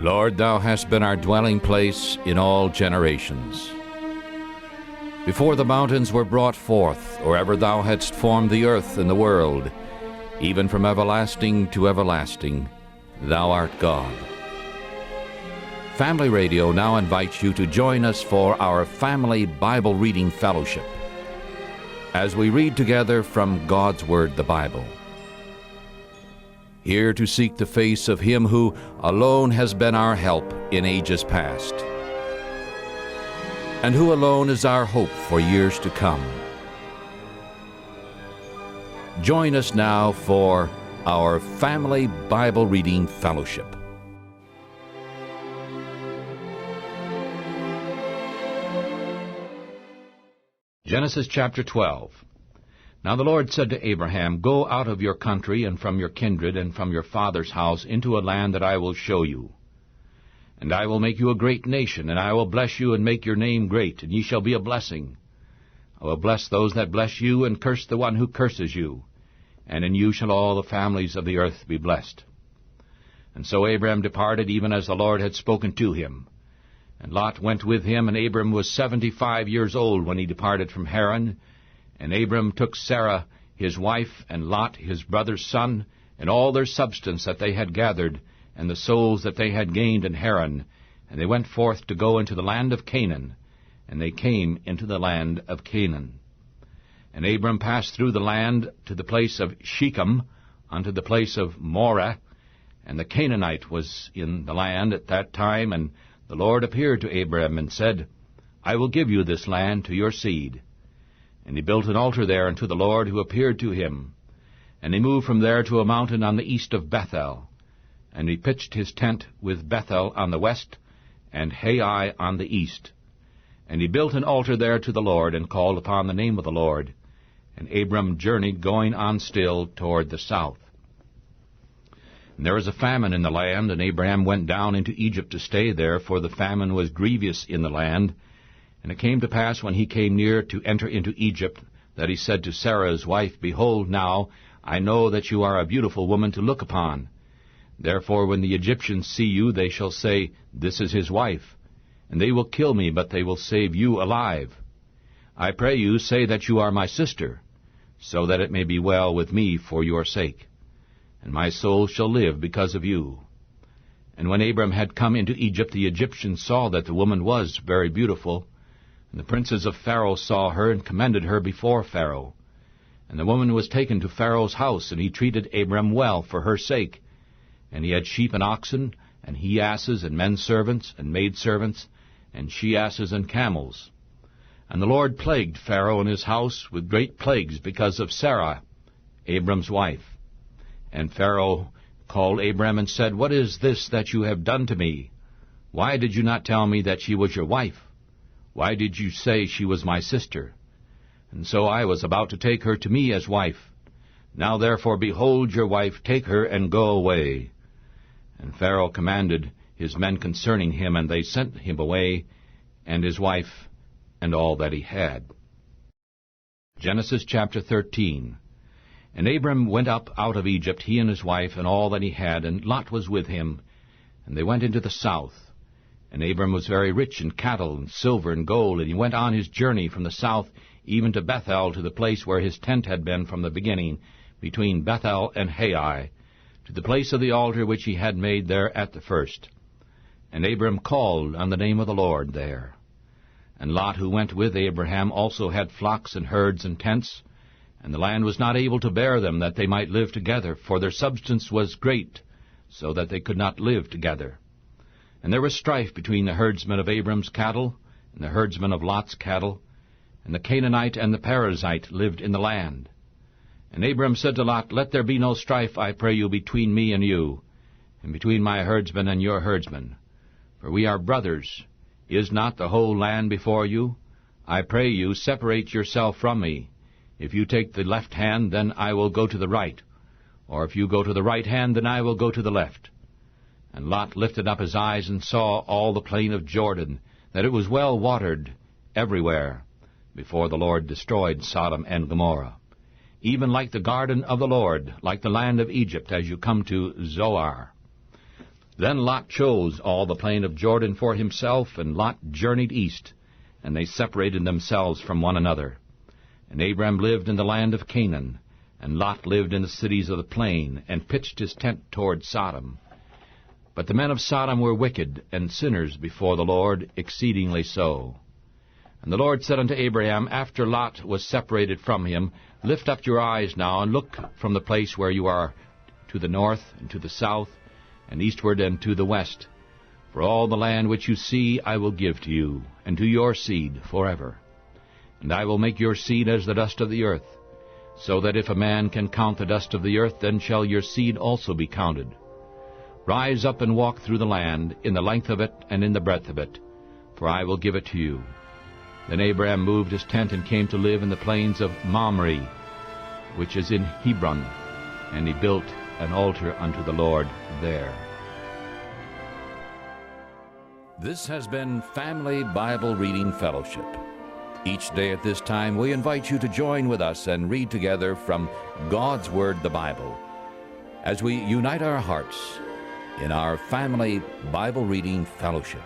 Lord, thou hast been our dwelling place in all generations. Before the mountains were brought forth, or ever thou hadst formed the earth and the world, even from everlasting to everlasting, thou art God. Family Radio now invites you to join us for our Family Bible Reading Fellowship, as we read together from God's Word, the Bible. Here to seek the face of Him who alone has been our help in ages past, and who alone is our hope for years to come. Join us now for our Family Bible Reading Fellowship. Genesis chapter 12. Now the Lord said to Abraham, Go out of your country and from your kindred and from your father's house into a land that I will show you. And I will make you a great nation, and I will bless you and make your name great, and ye shall be a blessing. I will bless those that bless you, and curse the one who curses you. And in you shall all the families of the earth be blessed. And so Abram departed, even as the Lord had spoken to him. And Lot went with him, and Abram was 75 years old when he departed from Haran. And Abram took Sarah his wife, and Lot his brother's son, and all their substance that they had gathered, and the souls that they had gained in Haran, and they went forth to go into the land of Canaan, and they came into the land of Canaan. And Abram passed through the land to the place of Shechem, unto the place of Moreh, and the Canaanite was in the land at that time, and the Lord appeared to Abram and said, I will give you this land to your seed. And he built an altar there unto the Lord who appeared to him. And he moved from there to a mountain on the east of Bethel. And he pitched his tent with Bethel on the west, and Hai on the east. And he built an altar there to the Lord, and called upon the name of the Lord. And Abram journeyed, going on still toward the south. And there was a famine in the land, and Abraham went down into Egypt to stay there, for the famine was grievous in the land. And it came to pass, when he came near to enter into Egypt, that he said to Sarah his wife, Behold, now I know that you are a beautiful woman to look upon. Therefore when the Egyptians see you, they shall say, This is his wife. And they will kill me, but they will save you alive. I pray you, say that you are my sister, so that it may be well with me for your sake. And my soul shall live because of you. And when Abram had come into Egypt, the Egyptians saw that the woman was very beautiful. And the princes of Pharaoh saw her, and commended her before Pharaoh. And the woman was taken to Pharaoh's house, and he treated Abram well for her sake. And he had sheep and oxen, and he-asses, and men servants, and maidservants, and she-asses, and camels. And the Lord plagued Pharaoh and his house with great plagues because of Sarah, Abram's wife. And Pharaoh called Abram and said, What is this that you have done to me? Why did you not tell me that she was your wife? Why did you say she was my sister? And so I was about to take her to me as wife. Now therefore, behold your wife, take her and go away. And Pharaoh commanded his men concerning him, and they sent him away, and his wife, and all that he had. Genesis chapter 13. And Abram went up out of Egypt, he and his wife, and all that he had, and Lot was with him, and they went into the south. And Abram was very rich in cattle, and silver, and gold, and he went on his journey from the south, even to Bethel, to the place where his tent had been from the beginning, between Bethel and Hai, to the place of the altar which he had made there at the first. And Abram called on the name of the Lord there. And Lot, who went with Abraham, also had flocks and herds and tents, and the land was not able to bear them, that they might live together, for their substance was great, so that they could not live together. And there was strife between the herdsmen of Abram's cattle and the herdsmen of Lot's cattle, and the Canaanite and the Perizzite lived in the land. And Abram said to Lot, Let there be no strife, I pray you, between me and you, and between my herdsmen and your herdsmen. For we are brothers. Is not the whole land before you? I pray you, separate yourself from me. If you take the left hand, then I will go to the right. Or if you go to the right hand, then I will go to the left. And Lot lifted up his eyes and saw all the plain of Jordan, that it was well watered everywhere, before the Lord destroyed Sodom and Gomorrah, even like the garden of the Lord, like the land of Egypt, as you come to Zoar. Then Lot chose all the plain of Jordan for himself, and Lot journeyed east, and they separated themselves from one another. And Abram lived in the land of Canaan, and Lot lived in the cities of the plain, and pitched his tent toward Sodom. But the men of Sodom were wicked and sinners before the Lord, exceedingly so. And the Lord said unto Abraham, after Lot was separated from him, Lift up your eyes now, and look from the place where you are, to the north, and to the south, and eastward, and to the west. For all the land which you see I will give to you, and to your seed forever. And I will make your seed as the dust of the earth, so that if a man can count the dust of the earth, then shall your seed also be counted. Rise up and walk through the land, in the length of it and in the breadth of it, for I will give it to you. Then Abraham moved his tent and came to live in the plains of Mamre, which is in Hebron, and he built an altar unto the Lord there. This has been Family Bible Reading Fellowship. Each day at this time, we invite you to join with us and read together from God's Word, the Bible, as we unite our hearts in our Family Bible Reading Fellowship.